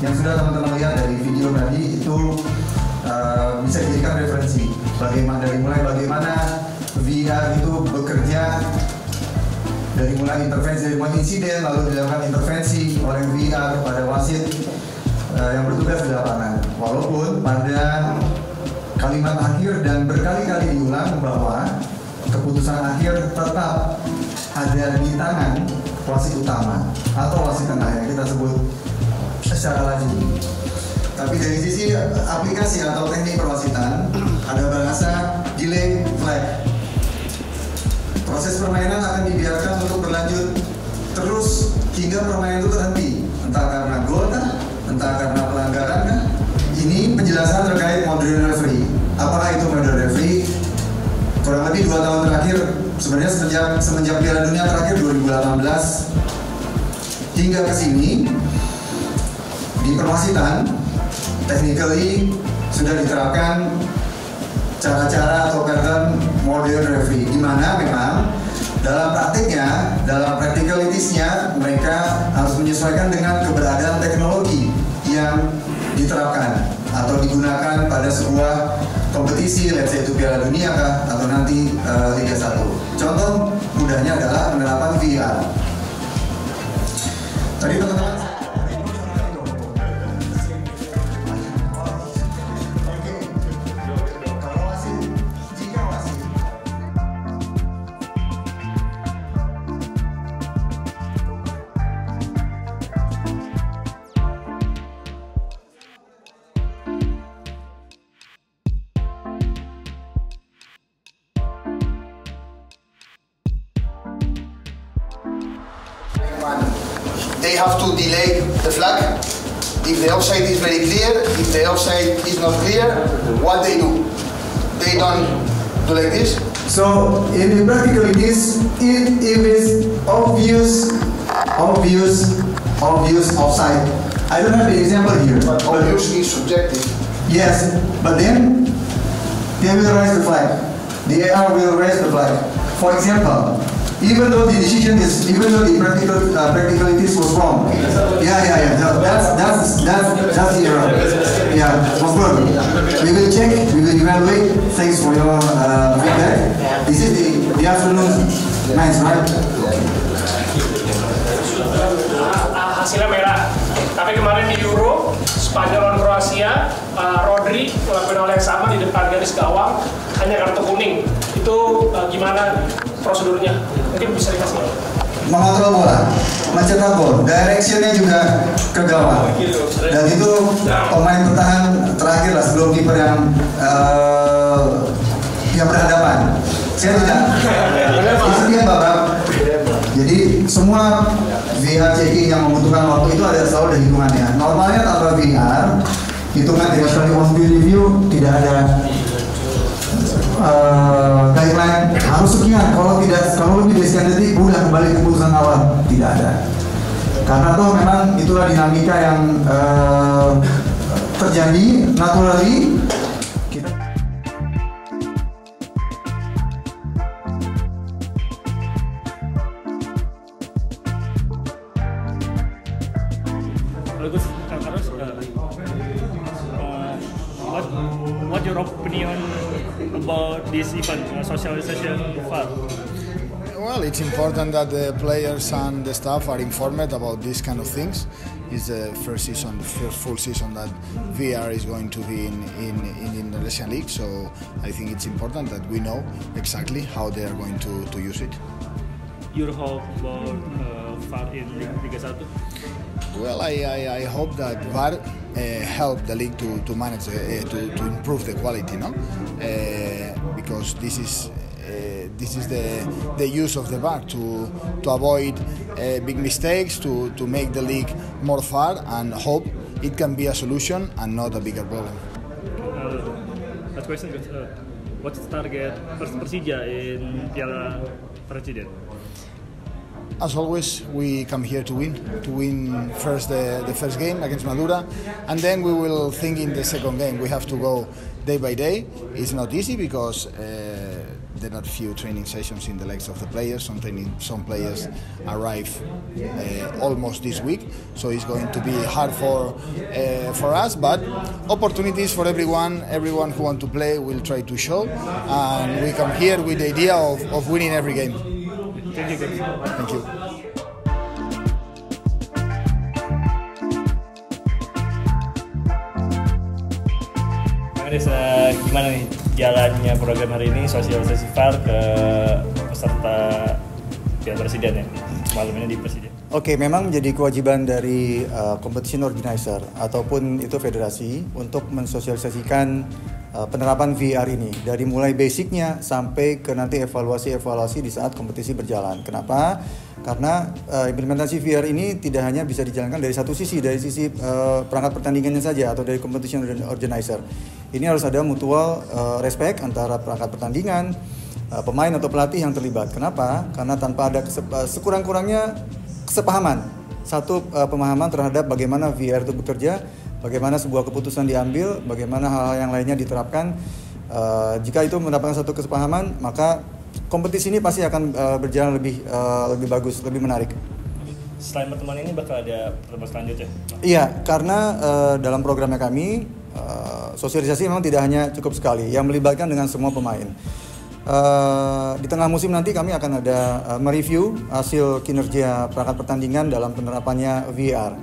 yang sudah teman-teman lihat dari video tadi itu bisa dijadikan referensi bagaimana VR itu bekerja, dari mulai insiden lalu dilakukan intervensi oleh VR pada wasit yang bertugas di lapangan. Walaupun pada kalimat akhir dan berkali-kali diulang bahwa keputusan akhir tetap ada di tangan wasit utama atau wasit tengah yang kita sebut secara lazim. Tapi dari sisi aplikasi atau teknik perwasitan ada bahasa delay flag. Proses permainan akan dibiarkan untuk berlanjut terus hingga permainan itu terhenti, entah karena gol kah, entah karena pelanggaran kah. Ini penjelasan terkait modern referee. Apakah itu modern referee? Kurang lebih 2 tahun terakhir, sebenarnya semenjak Piala Dunia terakhir 2018 hingga ke sini di perwasitan technically sudah diterapkan cara-cara atau pattern modern referee, di mana memang dalam praktiknya, dalam practicalities-nya mereka harus menyesuaikan dengan keberadaan teknologi yang diterapkan atau digunakan pada sebuah kompetisi, let's say itu Piala Dunia kah, atau nanti Liga 1. Contoh mudahnya adalah penerapan VR. Tadi teman-teman they have to delay the flag. If the offside is very clear, if the offside is not clear, what they do? They don't do like this. So in practicalities, if it's obvious offside. I don't have the example here. But obvious is subjective. Yes, but then they will raise the flag. The AR will raise the flag. For example, even though the practicalities was wrong. Yeah. That's the error. Yeah, of course. We will check, we will evaluate. Thanks for your feedback. This is the afternoon match, right? Hasilnya merah. Tapi kemarin di Euro, Spanyol lawan Kroasia, Rodri melakukan hal yang sama di depan garis gawang, hanya kartu kuning. Itu gimana prosedurnya? Mungkin bisa dikasih. Mengontrol bola, mencetak gol, directionnya juga ke gawang. Dan itu pemain bertahan terakhir lah sebelum kiper yang berhadapan. Saya tidak. Itu dia babak. Jadi semua VR checking yang membutuhkan waktu itu ada selalu ada hitungannya. Normalnya tanpa VR, hitungan dari sekali on field review tidak ada guideline harus sekian. Kalau lebih dari sekian detik, udah kembali ke keputusan awal. Tidak ada. Karena toh memang itulah dinamika yang terjadi naturally. Bagus, Carlos. What your opinion about this event, socialization far? Well, it's important that the players and the staff are informed about these kind of things. It's the first full season that VR is going to be in the Indonesian League. So I think it's important that we know exactly how they are going to use it. Your hope about VAR in Liga 1? Well, I hope that VAR help the league to manage to improve the quality, no? Because this is the use of the VAR to avoid big mistakes, to make the league more fair, and hope it can be a solution and not a bigger problem. Last question, what's the target Persija in Piala Presiden? As always, we come here to win first the first game against Madura, and then we will think in the second game. We have to go day by day. It's not easy because there are few training sessions in the legs of the players. Some players arrive almost this week, so it's going to be hard for us. But opportunities for everyone. Everyone who want to play will try to show, and we come here with the idea of winning every game. Thank you, Coach. Thank you. Gimana nih jalannya program hari ini, sosialisasi VAR ke peserta Piala Presiden ya, malam ini di Presiden? Oke, memang menjadi kewajiban dari competition organizer ataupun itu federasi untuk mensosialisasikan penerapan VAR ini dari mulai basicnya sampai ke nanti evaluasi di saat kompetisi berjalan. Kenapa? Karena implementasi VAR ini tidak hanya bisa dijalankan dari satu sisi, dari sisi perangkat pertandingannya saja atau dari competition organizer. Ini harus ada mutual respect antara perangkat pertandingan, pemain atau pelatih yang terlibat. Kenapa? Karena tanpa ada sekurang-kurangnya kesepahaman, satu pemahaman terhadap bagaimana VAR itu bekerja, bagaimana sebuah keputusan diambil, bagaimana hal-hal yang lainnya diterapkan. Jika itu mendapatkan satu kesepahaman, maka kompetisi ini pasti akan berjalan lebih bagus, lebih menarik. Selain pertemuan ini bakal ada pertemuan selanjutnya? Iya, karena dalam programnya kami sosialisasi memang tidak hanya cukup sekali, yang melibatkan dengan semua pemain. Di tengah musim nanti kami akan ada mereview hasil kinerja perangkat pertandingan dalam penerapannya VAR.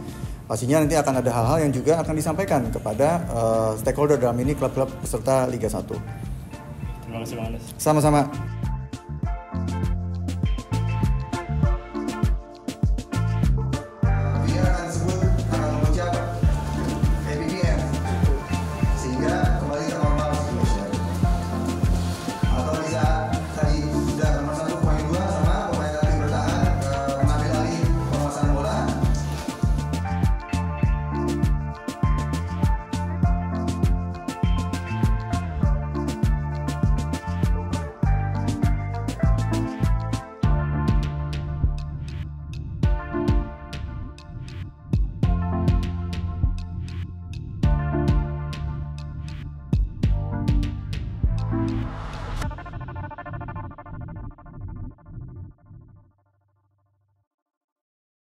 Pastinya nanti akan ada hal-hal yang juga akan disampaikan kepada stakeholder dalam ini klub-klub peserta Liga 1. Terima kasih, Bang Andes. Sama-sama.